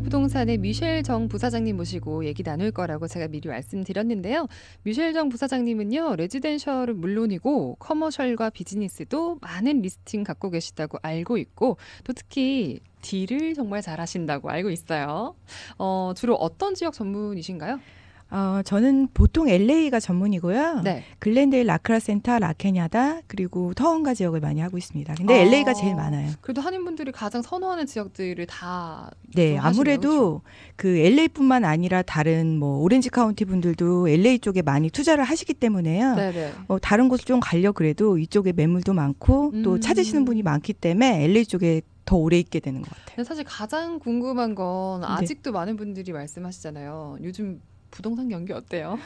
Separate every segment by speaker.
Speaker 1: 부동산의 미셸 정 부사장님 모시고 얘기 나눌 거라고 제가 미리 말씀드렸는데요. 미셸 정 부사장님은요, 레지덴셜은 물론이고 커머셜과 비즈니스도 많은 리스팅 갖고 계시다고 알고 있고, 또 특히 딜을 정말 잘하신다고 알고 있어요. 주로 어떤 지역 전문이신가요?
Speaker 2: 저는 보통 LA가 전문이고요.
Speaker 1: 네.
Speaker 2: 글렌데일, 라크라센터, 라케냐다 그리고 터원가 지역을 많이 하고 있습니다. 근데 LA가 제일 많아요.
Speaker 1: 그래도 한인분들이 가장 선호하는 지역들을 다
Speaker 2: 네,
Speaker 1: 좀 하시네요.
Speaker 2: 아무래도 그 LA뿐만 아니라 다른 뭐 오렌지 카운티 분들도 LA 쪽에 많이 투자를 하시기 때문에요.
Speaker 1: 네네.
Speaker 2: 다른 곳을 좀 가려 그래도 이쪽에 매물도 많고 또 찾으시는 분이 많기 때문에 LA 쪽에 더 오래 있게 되는 것 같아요.
Speaker 1: 근데 사실 가장 궁금한 건
Speaker 2: 네.
Speaker 1: 아직도 많은 분들이 말씀하시잖아요. 요즘 부동산 경기 어때요?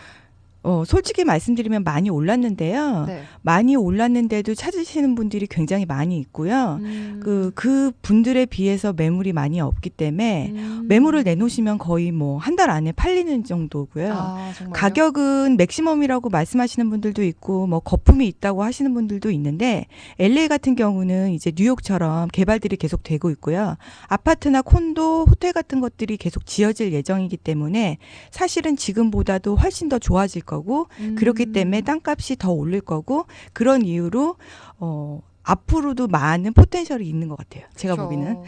Speaker 2: 솔직히 말씀드리면 많이 올랐는데요.
Speaker 1: 네.
Speaker 2: 많이 올랐는데도 찾으시는 분들이 굉장히 많이 있고요. 그 분들에 비해서 매물이 많이 없기 때문에 매물을 내놓으시면 거의 뭐 한 달 안에 팔리는 정도고요.
Speaker 1: 아, 정말요?
Speaker 2: 가격은 맥시멈이라고 말씀하시는 분들도 있고 뭐 거품이 있다고 하시는 분들도 있는데 LA 같은 경우는 이제 뉴욕처럼 개발들이 계속 되고 있고요. 아파트나 콘도, 호텔 같은 것들이 계속 지어질 예정이기 때문에 사실은 지금보다도 훨씬 더 좋아질 거고 그렇기 때문에 땅값이 더 오를 거고 그런 이유로 앞으로도 많은 포텐셜이 있는 것 같아요. 제가
Speaker 1: 그쵸.
Speaker 2: 보기에는.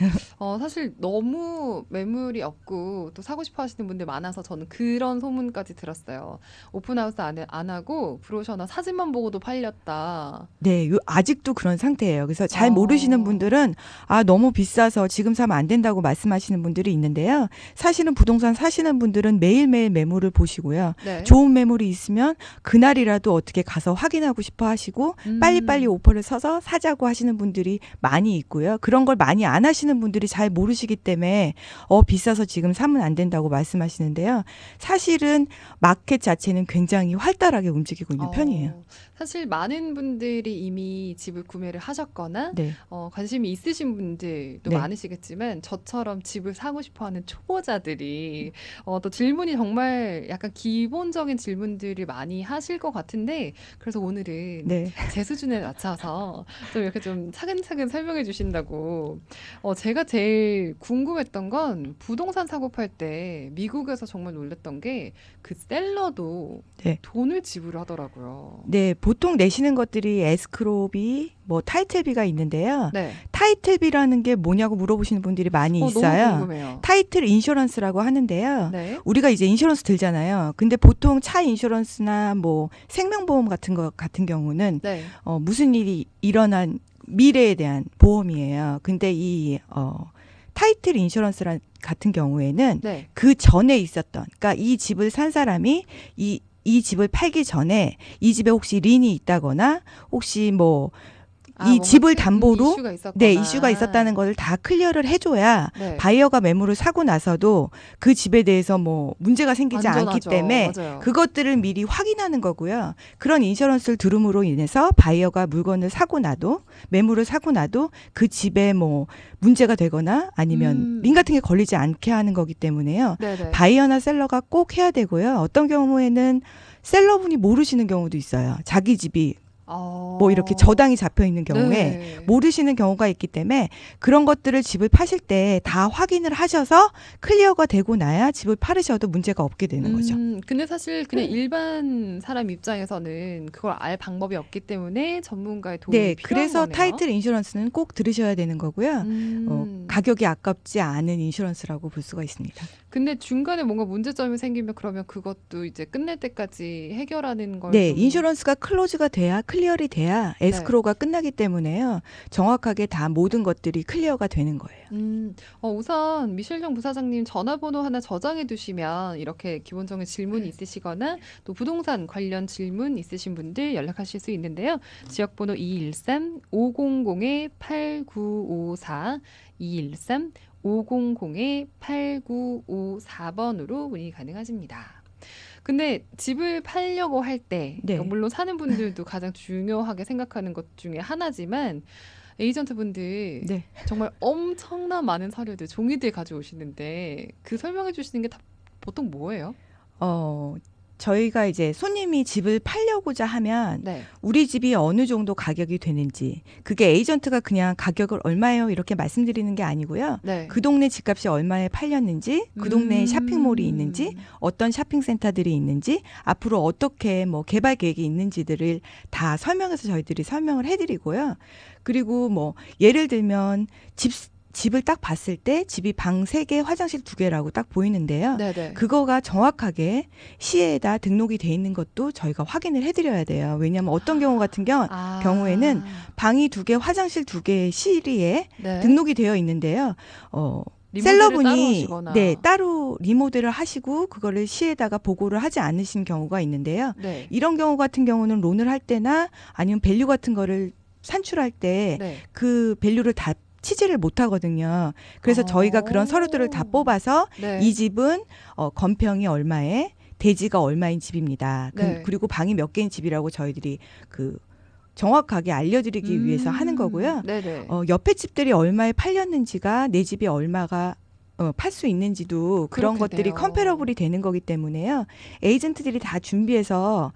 Speaker 1: 사실 너무 매물이 없고 또 사고 싶어 하시는 분들 많아서 저는 그런 소문까지 들었어요. 오픈하우스 안 하고 브로셔나 사진만 보고도 팔렸다.
Speaker 2: 네, 아직도 그런 상태예요. 그래서 잘 모르시는 분들은 너무 비싸서 지금 사면 안 된다고 말씀하시는 분들이 있는데요. 사실은 부동산 사시는 분들은 매일매일 매물을 보시고요.
Speaker 1: 네.
Speaker 2: 좋은 매물이 있으면 그날이라도 어떻게 가서 확인하고 싶어 하시고 빨리빨리 오퍼를 서서 사자고 하시는 분들이 많이 있고요. 그런 걸 많이 안 하시는 분들이 잘 모르시기 때문에 비싸서 지금 사면 안 된다고 말씀하시는데요. 사실은 마켓 자체는 굉장히 활달하게 움직이고 있는 편이에요.
Speaker 1: 사실 많은 분들이 이미 집을 구매를 하셨거나
Speaker 2: 네.
Speaker 1: 관심이 있으신 분들도
Speaker 2: 네.
Speaker 1: 많으시겠지만 저처럼 집을 사고 싶어하는 초보자들이 또 질문이 정말 약간 기본적인 질문들을 많이 하실 것 같은데 그래서 오늘은
Speaker 2: 네.
Speaker 1: 제 수준에 맞춰서 좀 이렇게 좀 차근차근 설명해 주신다고 제가 제일 궁금했던 건 부동산 사고 팔 때 미국에서 정말 놀랐던 게 그 셀러도
Speaker 2: 네.
Speaker 1: 돈을 지불하더라고요.
Speaker 2: 네, 보통 내시는 것들이 에스크로비, 뭐 타이틀비가 있는데요.
Speaker 1: 네.
Speaker 2: 타이틀비라는 게 뭐냐고 물어보시는 분들이 많이
Speaker 1: 너무
Speaker 2: 있어요.
Speaker 1: 궁금해요.
Speaker 2: 타이틀 인슈런스라고 하는데요.
Speaker 1: 네.
Speaker 2: 우리가 이제 인슈런스 들잖아요. 근데 보통 차 인슈런스나 뭐 생명보험 같은 거 같은 경우는
Speaker 1: 네.
Speaker 2: 무슨 일이 일어난 미래에 대한 보험이에요. 근데 이 타이틀 인슈런스 같은 경우에는
Speaker 1: 네.
Speaker 2: 그 전에 있었던, 그러니까 이 집을 산 사람이 이 집을 팔기 전에 이 집에 혹시 린이 있다거나 혹시 뭐 이
Speaker 1: 뭔가
Speaker 2: 집을 담보로
Speaker 1: 이슈가 있었거나.
Speaker 2: 네, 이슈가 있었다는 것을 다 클리어를 해줘야
Speaker 1: 네.
Speaker 2: 바이어가 매물을 사고 나서도 그 집에 대해서 뭐 문제가 생기지 않기
Speaker 1: 안전하죠.
Speaker 2: 때문에
Speaker 1: 맞아요.
Speaker 2: 그것들을 미리 확인하는 거고요. 그런 인슈런스를 들음으로 인해서 바이어가 물건을 사고 나도 매물을 사고 나도 그 집에 뭐 문제가 되거나 아니면 린 같은 게 걸리지 않게 하는 거기 때문에요.
Speaker 1: 네네.
Speaker 2: 바이어나 셀러가 꼭 해야 되고요. 어떤 경우에는 셀러분이 모르시는 경우도 있어요. 자기 집이 뭐 이렇게 저당이 잡혀 있는 경우에
Speaker 1: 네.
Speaker 2: 모르시는 경우가 있기 때문에 그런 것들을 집을 파실 때 다 확인을 하셔서 클리어가 되고 나야 집을 팔으셔도 문제가 없게 되는 거죠.
Speaker 1: 근데 사실 그냥 일반 사람 입장에서는 그걸 알 방법이 없기 때문에 전문가의 도움이
Speaker 2: 네,
Speaker 1: 필요한
Speaker 2: 그래서
Speaker 1: 거네요.
Speaker 2: 타이틀 인슈런스는 꼭 들으셔야 되는 거고요. 가격이 아깝지 않은 인슈런스라고 볼 수가 있습니다.
Speaker 1: 근데 중간에 뭔가 문제점이 생기면 그러면 그것도 이제 끝낼 때까지 해결하는 걸
Speaker 2: 네,
Speaker 1: 좀.
Speaker 2: 인슈런스가 클로즈가 돼야 클리어리 돼야 에스크로가 끝나기 때문에요. 정확하게 다 모든 것들이 클리어가 되는 거예요.
Speaker 1: 우선 미셸정 부사장님 전화번호 하나 저장해 두시면 이렇게 기본적인 질문이 있으시거나 또 부동산 관련 질문 있으신 분들 연락하실 수 있는데요. 지역번호 213-500-8954 213-500-8954번으로 문의 가능하십니다. 근데 집을 팔려고 할 때,
Speaker 2: 네.
Speaker 1: 물론 사는 분들도 가장 중요하게 생각하는 것 중에 하나지만 에이전트 분들
Speaker 2: 네.
Speaker 1: 정말 엄청난 많은 서류들, 종이들 가져오시는데 그 설명해 주시는 게 다 보통 뭐예요?
Speaker 2: 저희가 이제 손님이 집을 팔려고자 하면
Speaker 1: 네.
Speaker 2: 우리 집이 어느 정도 가격이 되는지, 그게 에이전트가 그냥 가격을 얼마예요 이렇게 말씀드리는 게 아니고요.
Speaker 1: 네.
Speaker 2: 그 동네 집값이 얼마에 팔렸는지, 그 동네에 샤핑몰이 있는지, 어떤 쇼핑센터들이 있는지, 앞으로 어떻게 뭐 개발 계획이 있는지들을 다 설명해서 저희들이 설명을 해드리고요. 그리고 뭐 예를 들면 집을 딱 봤을 때 집이 방 3개, 화장실 2개라고 딱 보이는데요.
Speaker 1: 네네.
Speaker 2: 그거가 정확하게 시에다 등록이 돼 있는 것도 저희가 확인을 해드려야 돼요. 왜냐하면 어떤 경우 같은 경우에는 방이 2개, 화장실 2개의 시리에
Speaker 1: 네.
Speaker 2: 등록이 되어 있는데요.
Speaker 1: 리모델을 따로
Speaker 2: 셀러분이
Speaker 1: 하시거나.
Speaker 2: 따로 리모델을 하시고 그거를 시에다가 보고를 하지 않으신 경우가 있는데요.
Speaker 1: 네.
Speaker 2: 이런 경우 같은 경우는 론을 할 때나 아니면 밸류 같은 거를 산출할 때
Speaker 1: 네.
Speaker 2: 그 밸류를 다 치지를 못하거든요. 그래서 저희가 그런 서류들을 다 뽑아서
Speaker 1: 네.
Speaker 2: 이 집은 건평이 얼마에, 대지가 얼마인 집입니다.
Speaker 1: 네.
Speaker 2: 그리고 방이 몇 개인 집이라고 저희들이 정확하게 알려드리기 위해서 하는 거고요.
Speaker 1: 네네.
Speaker 2: 옆에 집들이 얼마에 팔렸는지가 내 집이 얼마가 팔 수 있는지도 그런 것들이
Speaker 1: 그렇겠네요.
Speaker 2: 컴패러블이 되는 거기 때문에요. 에이전트들이 다 준비해서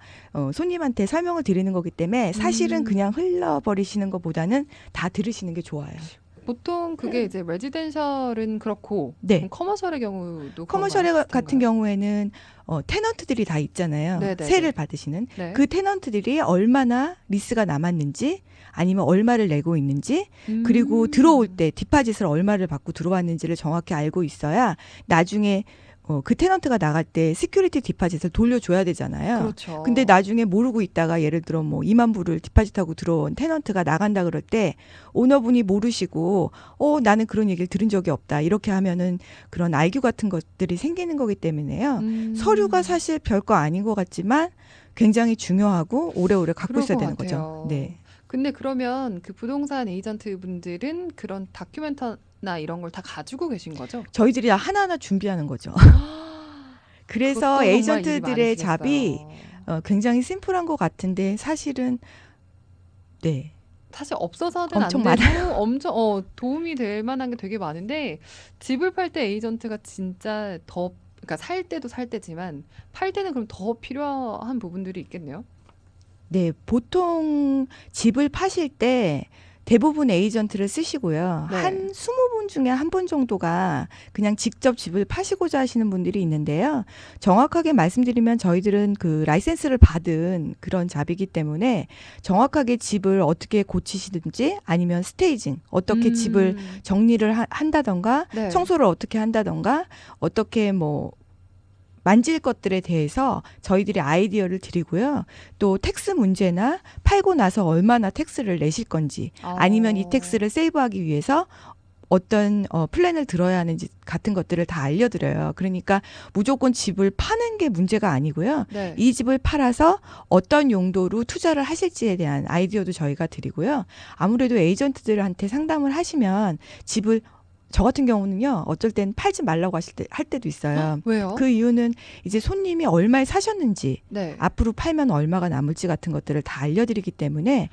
Speaker 2: 손님한테 설명을 드리는 거기 때문에 사실은 그냥 흘러버리시는 것보다는 다 들으시는 게 좋아요.
Speaker 1: 보통 그게 이제 레지덴셜은 그렇고
Speaker 2: 네.
Speaker 1: 그럼 커머셜의 경우도
Speaker 2: 커머셜
Speaker 1: 그런 거
Speaker 2: 같은 경우에는 테넌트들이 다 있잖아요.
Speaker 1: 네네네.
Speaker 2: 세를 받으시는.
Speaker 1: 네.
Speaker 2: 그 테넌트들이 얼마나 리스가 남았는지 아니면 얼마를 내고 있는지 그리고 들어올 때 디파짓을 얼마를 받고 들어왔는지를 정확히 알고 있어야 나중에 그 테넌트가 나갈 때 시큐리티 디파짓을 돌려줘야 되잖아요.
Speaker 1: 그렇죠.
Speaker 2: 근데 나중에 모르고 있다가 예를 들어 뭐 2만 불을 디파짓하고 들어온 테넌트가 나간다 그럴 때 오너분이 모르시고 나는 그런 얘기를 들은 적이 없다 이렇게 하면은 그런 알규 같은 것들이 생기는 거기 때문에요. 서류가 사실 별거 아닌 것 같지만 굉장히 중요하고 오래오래 갖고
Speaker 1: 그럴
Speaker 2: 있어야
Speaker 1: 것
Speaker 2: 되는
Speaker 1: 같아요.
Speaker 2: 거죠. 네.
Speaker 1: 근데 그러면 그 부동산 에이전트 분들은 그런 다큐멘터나 이런 걸 다 가지고 계신 거죠?
Speaker 2: 저희들이 하나하나 준비하는 거죠. 그래서
Speaker 1: 그것도 정말 일이
Speaker 2: 에이전트들의
Speaker 1: 많으시겠어요.
Speaker 2: 잡이 굉장히 심플한 것 같은데 사실은 네.
Speaker 1: 사실 없어서는
Speaker 2: 엄청
Speaker 1: 안 되고 엄청 도움이 될 만한 게 되게 많은데 집을 팔 때 에이전트가 진짜 더 그러니까 살 때도 살 때지만 팔 때는 그럼 더 필요한 부분들이 있겠네요.
Speaker 2: 네, 보통 집을 파실 때 대부분 에이전트를 쓰시고요.
Speaker 1: 네.
Speaker 2: 한 20분 중에 한 분 정도가 그냥 직접 집을 파시고자 하시는 분들이 있는데요. 정확하게 말씀드리면 저희들은 그 라이센스를 받은 그런 잡이기 때문에 정확하게 집을 어떻게 고치시든지 아니면 스테이징, 어떻게 집을 정리를 한다던가
Speaker 1: 네.
Speaker 2: 청소를 어떻게 한다던가 어떻게 뭐 만질 것들에 대해서 저희들이 아이디어를 드리고요. 또 텍스 문제나 팔고 나서 얼마나 텍스를 내실 건지 아니면 이 텍스를 세이브하기 위해서 어떤 플랜을 들어야 하는지 같은 것들을 다 알려드려요. 그러니까 무조건 집을 파는 게 문제가 아니고요.
Speaker 1: 네.
Speaker 2: 이 집을 팔아서 어떤 용도로 투자를 하실지에 대한 아이디어도 저희가 드리고요. 아무래도 에이전트들한테 상담을 하시면 집을 저 같은 경우는요, 어쩔 땐 팔지 말라고 할 때도 있어요.
Speaker 1: 왜요?
Speaker 2: 그 이유는 이제 손님이 얼마에 사셨는지,
Speaker 1: 네.
Speaker 2: 앞으로 팔면 얼마가 남을지 같은 것들을 다 알려드리기 때문에,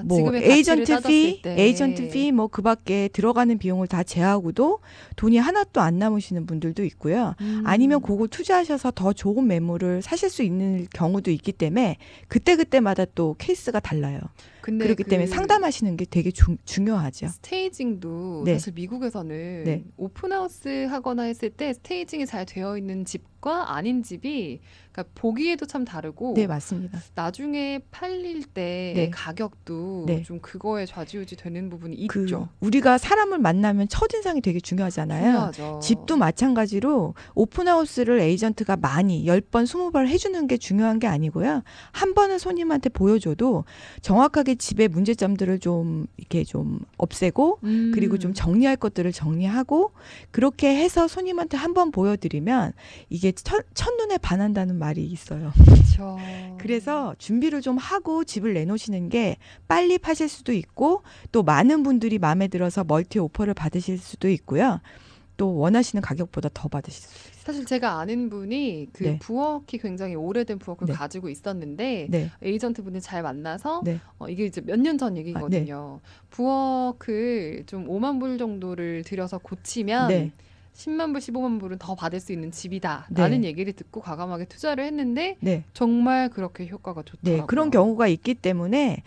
Speaker 2: 뭐,
Speaker 1: 지금의 가치를
Speaker 2: 에이전트
Speaker 1: 따졌을 때.
Speaker 2: 에이전트 피, 뭐, 그 밖에 들어가는 비용을 다 제하고도 돈이 하나도 안 남으시는 분들도 있고요. 아니면 그걸 투자하셔서 더 좋은 매물을 사실 수 있는 경우도 있기 때문에, 그때그때마다 또 케이스가 달라요.
Speaker 1: 근데
Speaker 2: 그렇기 때문에 상담하시는 게 되게 중요하죠.
Speaker 1: 스테이징도
Speaker 2: 네.
Speaker 1: 사실 미국에서는
Speaker 2: 네.
Speaker 1: 오픈하우스 하거나 했을 때 스테이징이 잘 되어 있는 집과 아닌 집이 그러니까 보기에도 참 다르고
Speaker 2: 네, 맞습니다.
Speaker 1: 나중에 팔릴 때
Speaker 2: 네.
Speaker 1: 가격도
Speaker 2: 네.
Speaker 1: 좀 그거에 좌지우지 되는 부분이 있죠.
Speaker 2: 우리가 사람을 만나면 첫인상이 되게 중요하잖아요.
Speaker 1: 중요하죠.
Speaker 2: 집도 마찬가지로 오픈하우스를 에이전트가 많이 10번, 20번 해주는 게 중요한 게 아니고요. 한 번은 손님한테 보여줘도 정확하게 집의 문제점들을 좀 이렇게 좀 없애고 그리고 좀 정리할 것들을 정리하고 그렇게 해서 손님한테 한 번 보여드리면 이게 첫눈에 반한다는 말이 있어요.
Speaker 1: 그렇죠.
Speaker 2: 그래서 준비를 좀 하고 집을 내놓으시는 게 빨리 파실 수도 있고 또 많은 분들이 마음에 들어서 멀티 오퍼를 받으실 수도 있고요. 또 원하시는 가격보다 더 받으실 수 있어요.
Speaker 1: 사실 제가 아는 분이 그
Speaker 2: 네.
Speaker 1: 부엌이 굉장히 오래된 부엌을
Speaker 2: 네.
Speaker 1: 가지고 있었는데
Speaker 2: 네.
Speaker 1: 에이전트 분이 잘 만나서
Speaker 2: 네.
Speaker 1: 이게 이제 몇 년 전 얘기거든요. 부엌을 좀 5만 불 정도를 들여서 고치면
Speaker 2: 네.
Speaker 1: 10만 불, 15만 불은 더 받을 수 있는 집이다.
Speaker 2: 네.
Speaker 1: 라는 얘기를 듣고 과감하게 투자를 했는데
Speaker 2: 네.
Speaker 1: 정말 그렇게 효과가
Speaker 2: 네,
Speaker 1: 좋더라고요.
Speaker 2: 그런 경우가 있기 때문에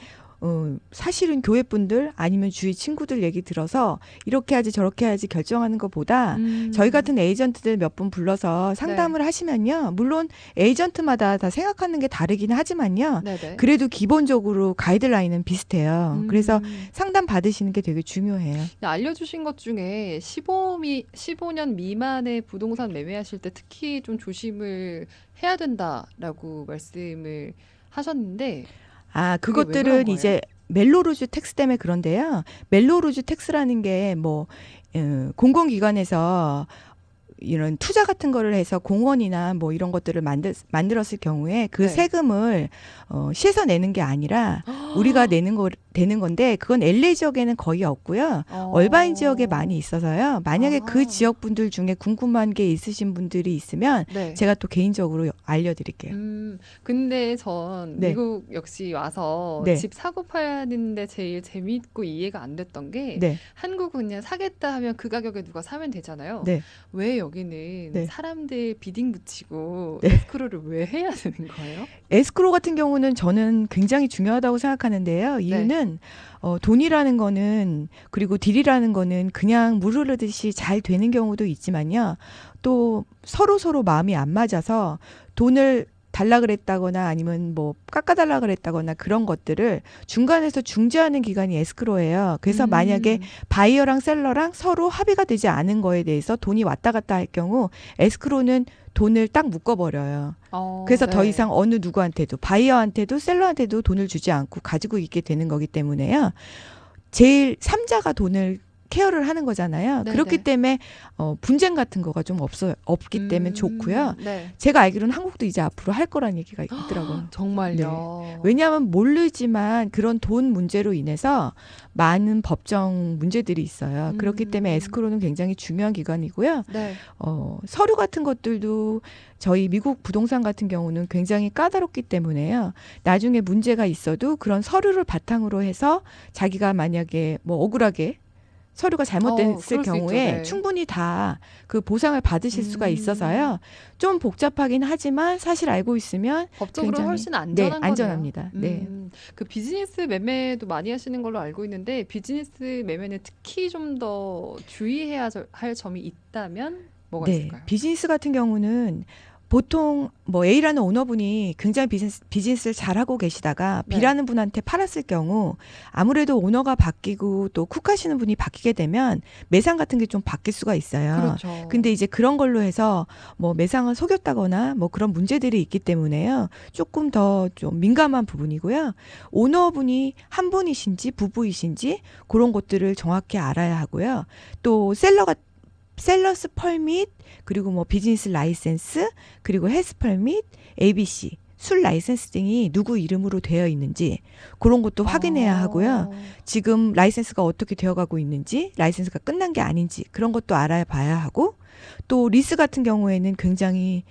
Speaker 2: 사실은 교회 분들 아니면 주위 친구들 얘기 들어서 이렇게 하지 저렇게 하지 결정하는 것보다 저희 같은 에이전트들 몇 분 불러서 상담을 하시면요. 물론 에이전트마다 다 생각하는 게 다르긴 하지만요.
Speaker 1: 네네.
Speaker 2: 그래도 기본적으로 가이드라인은 비슷해요. 그래서 상담 받으시는 게 되게 중요해요.
Speaker 1: 알려주신 것 중에 15년 미만의 부동산 매매하실 때 특히 좀 조심을 해야 된다라고 말씀을 하셨는데
Speaker 2: 아,
Speaker 1: 그게 왜 그런
Speaker 2: 그것들은
Speaker 1: 거예요?
Speaker 2: 이제 멜로루즈 텍스 때문에 그런데요. 멜로루즈 텍스라는 게 뭐 공공기관에서 이런 투자 같은 거를 해서 공원이나 뭐 이런 것들을 만들었을 경우에 그
Speaker 1: 네.
Speaker 2: 세금을 시에서 내는 게 아니라 우리가 되는 건데 그건 LA 지역에는 거의 없고요. 얼바인 지역에 많이 있어서요. 만약에 그 지역 분들 중에 궁금한 게 있으신 분들이 있으면
Speaker 1: 네.
Speaker 2: 제가 또 개인적으로 알려드릴게요.
Speaker 1: 근데 전
Speaker 2: 네.
Speaker 1: 미국 역시 와서
Speaker 2: 네.
Speaker 1: 집 사고 파는데 제일 재미있고 이해가 안 됐던 게
Speaker 2: 네.
Speaker 1: 한국은 그냥 사겠다 하면 그 가격에 누가 사면 되잖아요.
Speaker 2: 네.
Speaker 1: 왜 여기는
Speaker 2: 네.
Speaker 1: 사람들 비딩 붙이고
Speaker 2: 네.
Speaker 1: 에스크로를 왜 해야 되는 거예요?
Speaker 2: 에스크로 같은 경우는 저는 굉장히 중요하다고 생각하는데요. 이유는 돈이라는 거는 그리고 딜이라는 거는 그냥 물 흐르듯이 잘 되는 경우도 있지만요. 또 서로 마음이 안 맞아서 돈을 달라 그랬다거나 아니면 뭐 깎아달라 그랬다거나 그런 것들을 중간에서 중재하는 기관이 에스크로예요. 그래서 만약에 바이어랑 셀러랑 서로 합의가 되지 않은 거에 대해서 돈이 왔다 갔다 할 경우 에스크로는 돈을 딱 묶어버려요. 그래서 더 이상 어느 누구한테도 바이어한테도 셀러한테도 돈을 주지 않고 가지고 있게 되는 거기 때문에요. 제일 3자가 돈을 케어를 하는 거잖아요.
Speaker 1: 네네.
Speaker 2: 그렇기 때문에 분쟁 같은 거가 좀 없기 때문에 좋고요.
Speaker 1: 네.
Speaker 2: 제가 알기로는 한국도 이제 앞으로 할 거라는 얘기가 있더라고요.
Speaker 1: 정말요?
Speaker 2: 왜냐하면 모르지만 그런 돈 문제로 인해서 많은 법정 문제들이 있어요. 그렇기 때문에 에스크로는 굉장히 중요한 기관이고요.
Speaker 1: 네.
Speaker 2: 서류 같은 것들도 저희 미국 부동산 같은 경우는 굉장히 까다롭기 때문에요. 나중에 문제가 있어도 그런 서류를 바탕으로 해서 자기가 만약에 뭐 억울하게 서류가 잘못됐을
Speaker 1: 그럴 수 있죠.
Speaker 2: 경우에
Speaker 1: 네.
Speaker 2: 충분히 다 그 보상을 받으실 수가 있어서요. 좀 복잡하긴 하지만 사실 알고 있으면
Speaker 1: 법적으로
Speaker 2: 굉장히
Speaker 1: 훨씬 안전한 거네요.
Speaker 2: 안전합니다. 네.
Speaker 1: 그 비즈니스 매매도 많이 하시는 걸로 알고 있는데 비즈니스 매매는 특히 좀 더 주의해야 할 점이 있다면 뭐가 있을까요?
Speaker 2: 비즈니스 같은 경우는 보통 뭐 A라는 오너분이 굉장히 비즈니스를 잘하고 계시다가
Speaker 1: 네.
Speaker 2: B라는 분한테 팔았을 경우 아무래도 오너가 바뀌고 또 쿡하시는 분이 바뀌게 되면 매상 같은 게 좀 바뀔 수가 있어요.
Speaker 1: 그렇죠.
Speaker 2: 근데 이제 그런 걸로 해서 뭐 매상을 속였다거나 뭐 그런 문제들이 있기 때문에요. 조금 더 좀 민감한 부분이고요. 오너분이 한 분이신지 부부이신지 그런 것들을 정확히 알아야 하고요. 또 셀러스 펄밋 그리고 뭐 비즈니스 라이센스 그리고 헬스 펄밋 ABC 술 라이센스 등이 누구 이름으로 되어 있는지 그런 것도 확인해야 하고요. 지금 라이센스가 어떻게 되어가고 있는지 라이센스가 끝난 게 아닌지 그런 것도 알아봐야 하고 또 리스 같은 경우에는 굉장히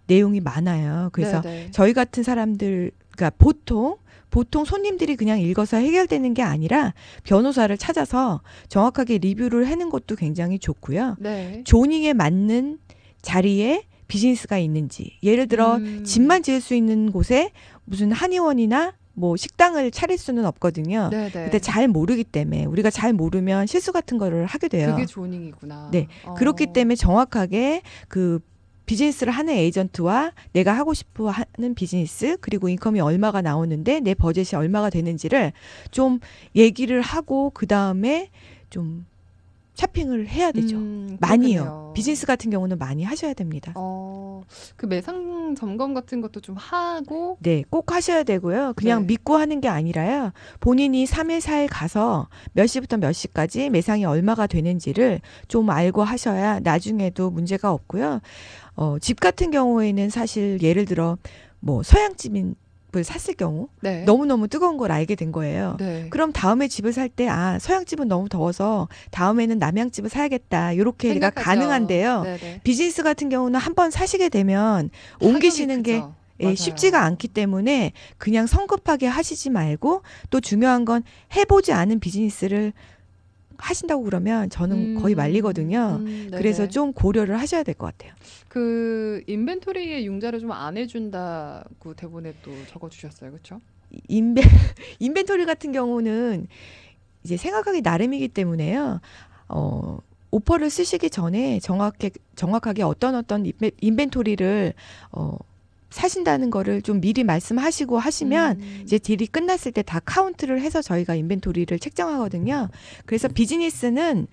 Speaker 2: 내용이 많아요. 그래서
Speaker 1: 네네.
Speaker 2: 저희 같은 사람들 그러니까 보통 손님들이 그냥 읽어서 해결되는 게 아니라 변호사를 찾아서 정확하게 리뷰를 하는 것도 굉장히 좋고요.
Speaker 1: 네.
Speaker 2: 조닝에 맞는 자리에 비즈니스가 있는지 예를 들어 집만 지을 수 있는 곳에 무슨 한의원이나 뭐 식당을 차릴 수는 없거든요.
Speaker 1: 네네.
Speaker 2: 근데 잘 모르기 때문에 우리가 잘 모르면 실수 같은 거를 하게 돼요.
Speaker 1: 그게 조닝이구나.
Speaker 2: 네. 그렇기 때문에 정확하게 그 비즈니스를 하는 에이전트와 내가 하고 싶어 하는 비즈니스 그리고 인컴이 얼마가 나오는데 내 버젯이 얼마가 되는지를 좀 얘기를 하고 그다음에 좀 쇼핑을 해야 되죠. 많이요.
Speaker 1: 그렇겠네요.
Speaker 2: 비즈니스 같은 경우는 많이 하셔야 됩니다.
Speaker 1: 그 매상 점검 같은 것도 좀 하고
Speaker 2: 네, 꼭 하셔야 되고요. 그냥
Speaker 1: 네.
Speaker 2: 믿고 하는 게 아니라요. 본인이 3일, 4일 가서 몇 시부터 몇 시까지 매상이 얼마가 되는지를 좀 알고 하셔야 나중에도 문제가 없고요. 집 같은 경우에는 사실 예를 들어 뭐 서양집을 샀을 경우
Speaker 1: 네.
Speaker 2: 너무너무 뜨거운 걸 알게 된 거예요.
Speaker 1: 네.
Speaker 2: 그럼 다음에 집을 살 때 서양집은 너무 더워서 다음에는 남양집을 사야겠다. 이렇게 가
Speaker 1: 생각하죠.
Speaker 2: 가능한데요.
Speaker 1: 네네.
Speaker 2: 비즈니스 같은 경우는 한번 사시게 되면 옮기시는 게
Speaker 1: 타격이 크죠.
Speaker 2: 쉽지가
Speaker 1: 맞아요.
Speaker 2: 않기 때문에 그냥 성급하게 하시지 말고 또 중요한 건 해보지 않은 비즈니스를 하신다고 그러면 저는 거의 말리거든요. 그래서
Speaker 1: 네네.
Speaker 2: 좀 고려를 하셔야 될 것 같아요.
Speaker 1: 그 인벤토리에 융자를 좀 안 해준다고 대본에 또 적어주셨어요, 그렇죠?
Speaker 2: 인벤 인벤토리 같은 경우는 이제 생각하기 나름이기 때문에요. 오퍼를 쓰시기 전에 정확하게 어떤 인벤토리를 사신다는 거를 좀 미리 말씀하시고 하시면 이제 딜이 끝났을 때 다 카운트를 해서 저희가 인벤토리를 책정하거든요. 그래서 비즈니스는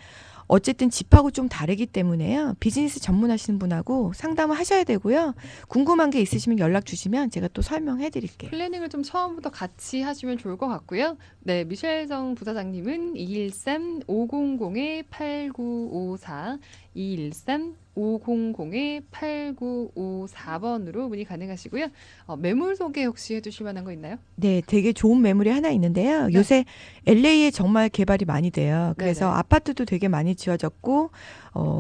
Speaker 2: 어쨌든 집하고 좀 다르기 때문에요. 비즈니스 전문하시는 분하고 상담을 하셔야 되고요. 궁금한 게 있으시면 연락 주시면 제가 또 설명해 드릴게요.
Speaker 1: 플래닝을 좀 처음부터 같이 하시면 좋을 것 같고요. 네, 미셸정 부사장님은 213-500-8954, 213-500-8954번으로 문의 가능하시고요. 매물 소개 혹시 해주실 만한 거 있나요?
Speaker 2: 네, 되게 좋은 매물이 하나 있는데요.
Speaker 1: 네.
Speaker 2: 요새 LA에 정말 개발이 많이 돼요. 그래서
Speaker 1: 네네.
Speaker 2: 아파트도 되게 많이 지어졌고,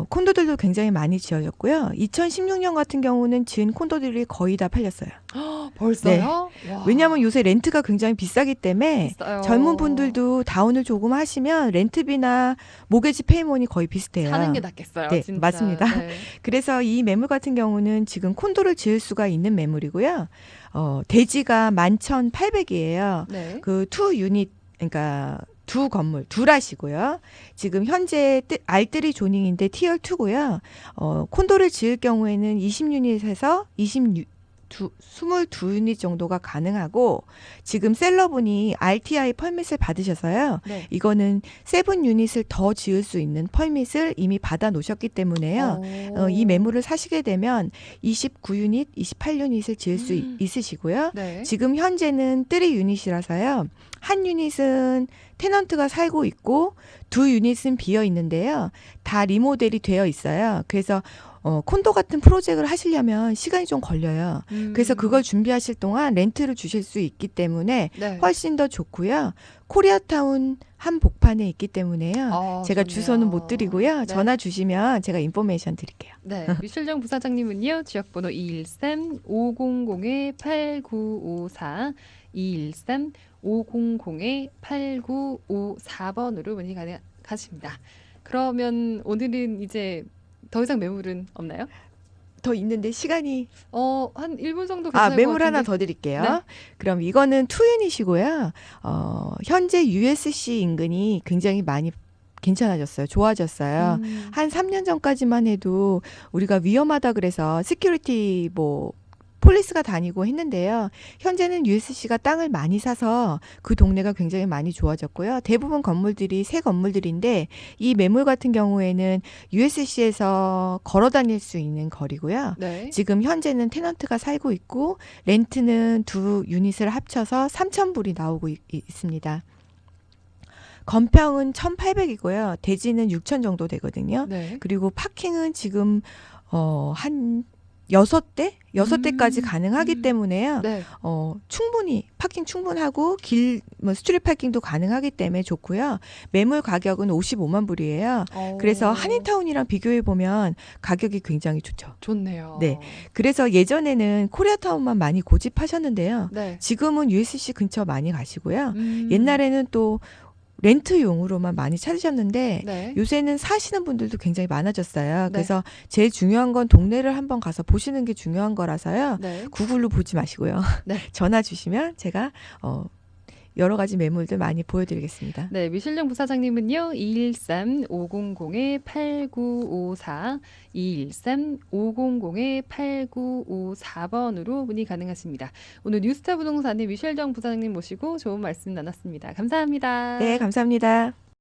Speaker 2: 콘도들도 굉장히 많이 지어졌고요. 2016년 같은 경우는 지은 콘도들이 거의 다 팔렸어요. 네.
Speaker 1: 벌써요?
Speaker 2: 왜냐하면
Speaker 1: 와,
Speaker 2: 요새 렌트가 굉장히 비싸기 때문에
Speaker 1: 비싸요.
Speaker 2: 젊은 분들도 다운을 조금 하시면 렌트비나 모게지 페이먼이 거의 비슷해요.
Speaker 1: 사는 게 낫겠어요,
Speaker 2: 네,
Speaker 1: 진짜.
Speaker 2: 맞습니다.
Speaker 1: 네.
Speaker 2: 그래서 이 매물 같은 경우는 지금 콘도를 지을 수가 있는 매물이고요. 대지가 11,800이에요.
Speaker 1: 네.
Speaker 2: 그 투 유닛, 그러니까 두 건물, 둘하시고요. 지금 현재 알뜰이 조닝인데 티어 2고요. 콘도를 지을 경우에는 20유닛에서 22유닛 정도가 가능하고 지금 셀러분이 RTI 퍼밋을 받으셔서요.
Speaker 1: 네.
Speaker 2: 이거는 7유닛을 더 지을 수 있는 퍼밋을 이미 받아 놓으셨기 때문에요. 이 매물을 사시게 되면 29유닛, 28유닛을 지을 수 있으시고요.
Speaker 1: 네.
Speaker 2: 지금 현재는 3유닛이라서요. 한 유닛은 테넌트가 살고 있고 두 유닛은 비어 있는데요. 다 리모델이 되어 있어요. 그래서 콘도 같은 프로젝트를 하시려면 시간이 좀 걸려요. 그래서 그걸 준비하실 동안 렌트를 주실 수 있기 때문에
Speaker 1: 네.
Speaker 2: 훨씬 더 좋고요. 코리아타운 한 복판에 있기 때문에요. 제가
Speaker 1: 좋네요.
Speaker 2: 주소는 못 드리고요.
Speaker 1: 네.
Speaker 2: 전화 주시면 제가 인포메이션 드릴게요.
Speaker 1: 네, 미셸정 부사장님은요, 지역번호 213-500-8954, 213-500-8954번으로 문의 가능하십니다. 그러면 오늘은 이제 더 이상 매물은 없나요?
Speaker 2: 더 있는데 시간이
Speaker 1: 한 1분 정도 괜찮을 것
Speaker 2: 매물 하나
Speaker 1: 같은데.
Speaker 2: 더 드릴게요.
Speaker 1: 네.
Speaker 2: 그럼 이거는 투유닛이고요. 현재 USC 인근이 굉장히 많이 괜찮아졌어요. 좋아졌어요. 한 3년 전까지만 해도 우리가 위험하다 그래서 시큐리티 폴리스가 다니고 했는데요. 현재는 USC가 땅을 많이 사서 그 동네가 굉장히 많이 좋아졌고요. 대부분 건물들이 새 건물들인데 이 매물 같은 경우에는 USC에서 걸어 다닐 수 있는 거리고요.
Speaker 1: 네.
Speaker 2: 지금 현재는 테넌트가 살고 있고 렌트는 두 유닛을 합쳐서 3,000불이 나오고 있습니다. 건평은 1,800이고요. 대지는 6,000 정도 되거든요.
Speaker 1: 네.
Speaker 2: 그리고 파킹은 지금 한 6대까지 가능하기 때문에요.
Speaker 1: 네.
Speaker 2: 충분히 파킹 충분하고 스트릿 파킹도 가능하기 때문에 좋고요. 매물 가격은 55만 불이에요. 그래서 한인타운이랑 비교해 보면 가격이 굉장히 좋죠.
Speaker 1: 좋네요.
Speaker 2: 네. 그래서 예전에는 코리아타운만 많이 고집하셨는데요.
Speaker 1: 네.
Speaker 2: 지금은 USC 근처 많이 가시고요.
Speaker 1: 음.
Speaker 2: 옛날에는 또 렌트용으로만 많이 찾으셨는데
Speaker 1: 네.
Speaker 2: 요새는 사시는 분들도 굉장히 많아졌어요.
Speaker 1: 네.
Speaker 2: 그래서 제일 중요한 건 동네를 한번 가서 보시는 게 중요한 거라서요.
Speaker 1: 네.
Speaker 2: 구글로 보지 마시고요.
Speaker 1: 네.
Speaker 2: 전화 주시면 제가 여러 가지 매물들 많이 보여드리겠습니다.
Speaker 1: 네, 미슐령 부사장님은요, 213-500-8954, 213-500-8954번으로 문의 가능하십니다. 오늘 뉴스타 부동산의 미셸정 부사장님 모시고 좋은 말씀 나눴습니다. 감사합니다.
Speaker 2: 네, 감사합니다.